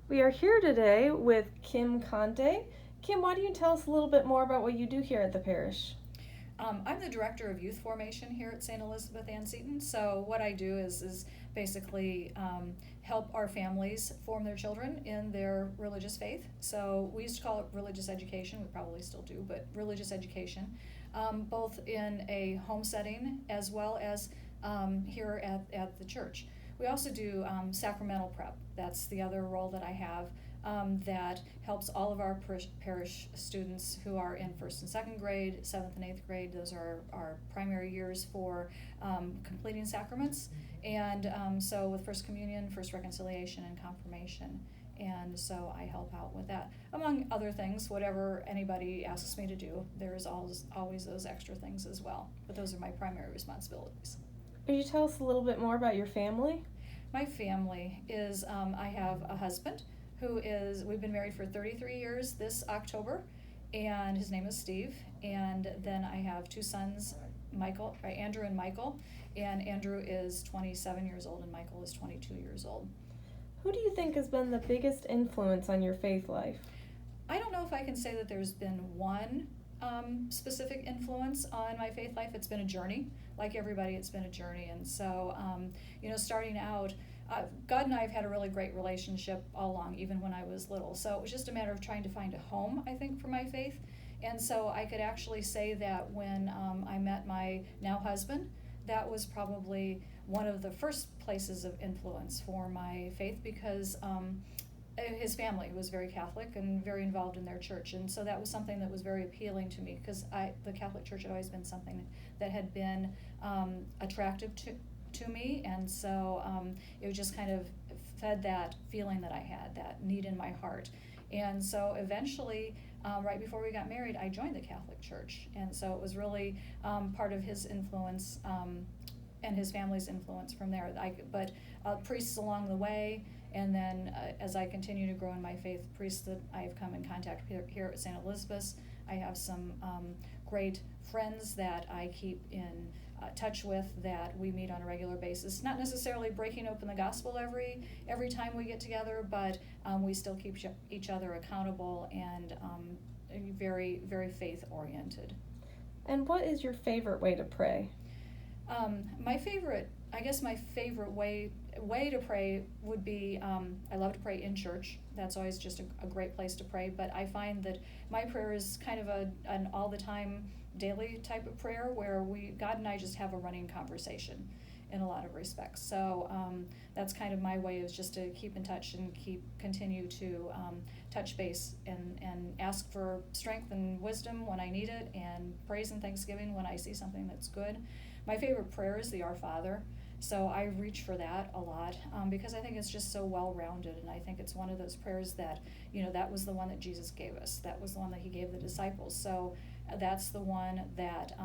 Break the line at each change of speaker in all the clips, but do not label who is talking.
We are here today with Kim Conte. Kim, why don't you tell us a little bit more about what you do here at the parish?
I'm the director of youth formation here at St. Elizabeth Ann Seton. So what I do is basically help our families form their children in their religious faith. So we used to call it religious education. We probably still do, but religious education, both in a home setting as well as here at the church. We also do sacramental prep. That's the other role that I have that helps all of our parish students who are in first and second grade, seventh and eighth grade. Those are our primary years for completing sacraments. And so with First Communion, First Reconciliation, and Confirmation. And so I help out with that. Among other things, whatever anybody asks me to do, there's always those extra things as well. But those are my primary responsibilities.
Could you tell us a little bit more about your family?
My family is I have a husband we've been married for 33 years this October, and his name is Steve. And then I have two sons, Andrew and Michael. And Andrew is 27 years old, and Michael is 22 years old.
Who do you think has been the biggest influence on your faith life?
I don't know if I can say that there's been one specific influence on my faith life. It's been a journey. Like everybody, it's been a journey. And so, starting out, God and I have had a really great relationship all along, even when I was little. So it was just a matter of trying to find a home, I think, for my faith. And so I could actually say that when I met my now husband, that was probably one of the first places of influence for my faith because his family was very Catholic and very involved in their church, and so that was something that was very appealing to me because the Catholic Church had always been something that had been attractive to me, and so it just kind of fed that feeling that I had, that need in my heart. And so eventually, right before we got married, I joined the Catholic Church, and so it was really part of his influence and his family's influence from there. But priests along the way, and then as I continue to grow in my faith, priests that I've come in contact with here at St. Elizabeth's, I have some great friends that I keep in touch with, that we meet on a regular basis. Not necessarily breaking open the gospel every time we get together, but we still keep each other accountable and very, very faith oriented.
And what is your favorite way to pray?
My favorite way to pray would be, I love to pray in church. That's always just a great place to pray. But I find that my prayer is kind of an all the time, daily type of prayer where God and I just have a running conversation in a lot of respects. So that's kind of my way, is just to keep in touch and continue to touch base and ask for strength and wisdom when I need it, and praise and thanksgiving when I see something that's good. My favorite prayer is the Our Father. So I reach for that a lot because I think it's just so well-rounded, and I think it's one of those prayers that, that was the one that Jesus gave us. That was the one that he gave the disciples. So that's the one that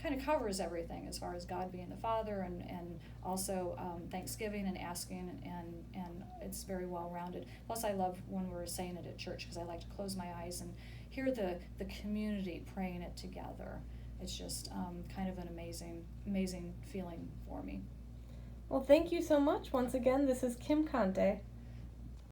kind of covers everything as far as God being the Father, and also Thanksgiving and asking, and it's very well-rounded. Plus I love when we're saying it at church because I like to close my eyes and hear the community praying it together. It's just kind of an amazing feeling for me.
Well, thank you so much. Once again, this is Kim Conte.